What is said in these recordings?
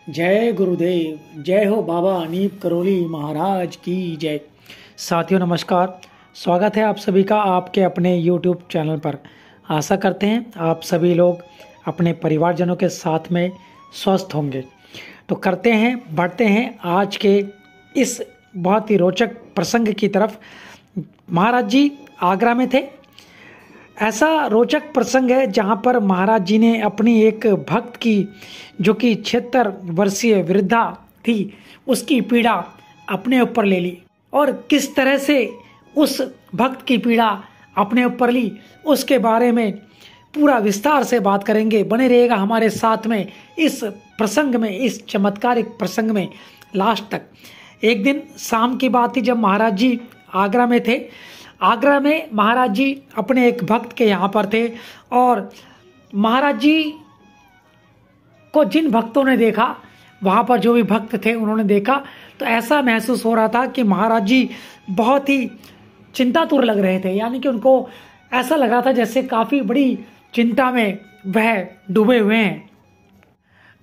जय गुरुदेव। जय हो बाबा नीप करोली महाराज की जय। साथियों नमस्कार, स्वागत है आप सभी का आपके अपने YouTube चैनल पर। आशा करते हैं आप सभी लोग अपने परिवारजनों के साथ में स्वस्थ होंगे। तो बढ़ते हैं आज के इस बहुत ही रोचक प्रसंग की तरफ। महाराज जी आगरा में थे। ऐसा रोचक प्रसंग है जहां पर महाराज जी ने अपनी एक भक्त की, जो कि 76 वर्षीय वृद्धा थी, उसकी पीड़ा अपने ऊपर ले ली और किस तरह से उस भक्त की पीड़ा अपने ऊपर ली उसके बारे में पूरा विस्तार से बात करेंगे। बने रहिएगा हमारे साथ में इस प्रसंग में, इस चमत्कारिक प्रसंग में लास्ट तक। एक दिन शाम की बात थी जब महाराज जी आगरा में थे। आगरा में महाराज जी अपने एक भक्त के यहाँ पर थे और महाराज जी को जिन भक्तों ने देखा, वहाँ पर जो भी भक्त थे उन्होंने देखा, तो ऐसा महसूस हो रहा था कि महाराज जी बहुत ही चिंतातुर लग रहे थे। यानी कि उनको ऐसा लग रहा था जैसे काफ़ी बड़ी चिंता में वह डूबे हुए हैं।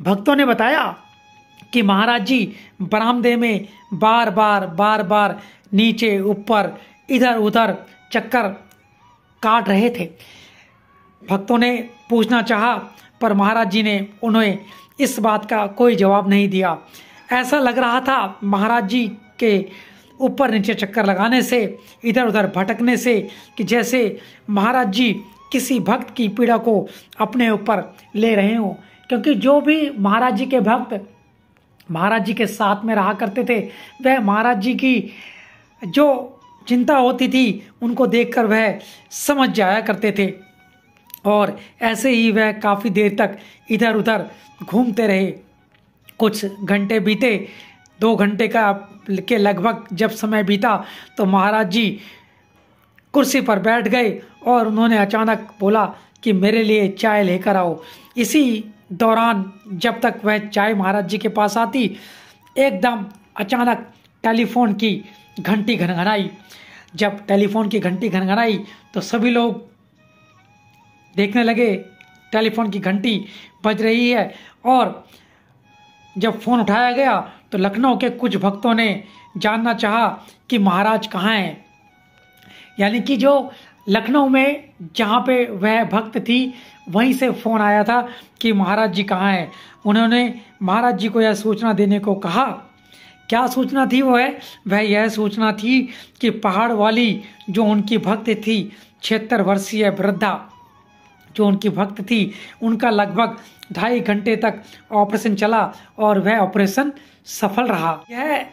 भक्तों ने बताया कि महाराज जी बरामदे में बार बार नीचे ऊपर इधर उधर चक्कर काट रहे थे। भक्तों ने पूछना चाहा पर महाराज जी ने उन्हें इस बात का कोई जवाब नहीं दिया। ऐसा लग रहा था महाराज जी के ऊपर नीचे चक्कर लगाने से, इधर उधर भटकने से, कि जैसे महाराज जी किसी भक्त की पीड़ा को अपने ऊपर ले रहे हों। क्योंकि जो भी महाराज जी के भक्त महाराज जी के साथ में रहा करते थे, वह महाराज जी की जो चिंता होती थी उनको देखकर वह समझ जाया करते थे। और ऐसे ही वह काफ़ी देर तक इधर उधर घूमते रहे। कुछ घंटे बीते, 2 घंटे के लगभग जब समय बीता तो महाराज जी कुर्सी पर बैठ गए और उन्होंने अचानक बोला कि मेरे लिए चाय लेकर आओ। इसी दौरान जब तक वह चाय महाराज जी के पास आती, एकदम अचानक टेलीफोन की घंटी घनघनाई। जब टेलीफोन की घंटी घनघनाई तो सभी लोग देखने लगे टेलीफोन की घंटी बज रही है। और जब फ़ोन उठाया गया तो लखनऊ के कुछ भक्तों ने जानना चाहा कि महाराज कहाँ हैं। यानी कि जो लखनऊ में जहाँ पे वह भक्त थी वहीं से फ़ोन आया था कि महाराज जी कहाँ हैं। उन्होंने महाराज जी को यह सूचना देने को कहा। क्या सूचना थी वह यह सूचना थी कि पहाड़ वाली जो उनकी भक्त थी, 76 वर्षीय वृद्धा जो उनकी भक्त थी, उनका लगभग 2.5 घंटे तक ऑपरेशन चला और वह ऑपरेशन सफल रहा। यह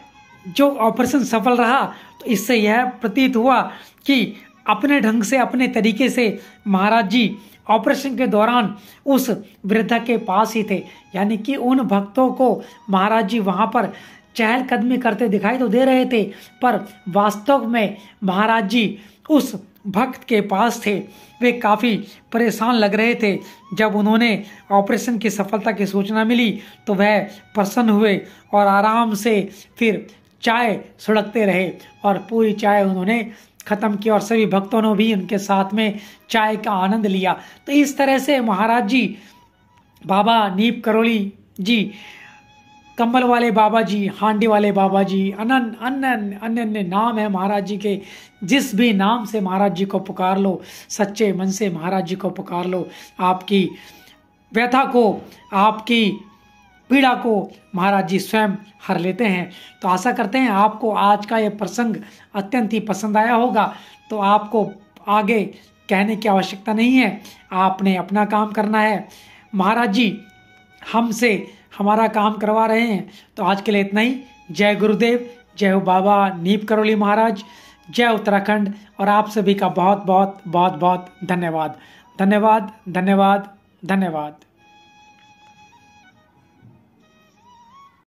जो ऑपरेशन सफल रहा तो इससे यह प्रतीत हुआ कि अपने ढंग से, अपने तरीके से महाराज जी ऑपरेशन के दौरान उस वृद्धा के पास ही थे। यानी कि उन भक्तों को महाराज जी वहाँ पर चहलकदमी करते दिखाई तो दे रहे थे, पर वास्तव में महाराज जी उस भक्त के पास थे। वे काफ़ी परेशान लग रहे थे। जब उन्होंने ऑपरेशन की सफलता की सूचना मिली तो वह प्रसन्न हुए और आराम से फिर चाय सुड़कते रहे और पूरी चाय उन्होंने ख़त्म की और सभी भक्तों ने भी उनके साथ में चाय का आनंद लिया। तो इस तरह से महाराज जी, बाबा नीप करोली जी, कंबल वाले बाबा जी, हांडी वाले बाबा जी, अन्य नाम है महाराज जी के। जिस भी नाम से महाराज जी को पुकार लो, सच्चे मन से महाराज जी को पुकार लो, आपकी व्यथा को, आपकी पीड़ा को महाराज जी स्वयं हर लेते हैं। तो आशा करते हैं आपको आज का ये प्रसंग अत्यंत ही पसंद आया होगा। तो आपको आगे कहने की आवश्यकता नहीं है, आपने अपना काम करना है। महाराज जी हमसे हमारा काम करवा रहे हैं। तो आज के लिए इतना ही। जय गुरुदेव, जय हो बाबा नीप करोली महाराज, जय उत्तराखंड। और आप सभी का बहुत बहुत धन्यवाद। धन्यवाद।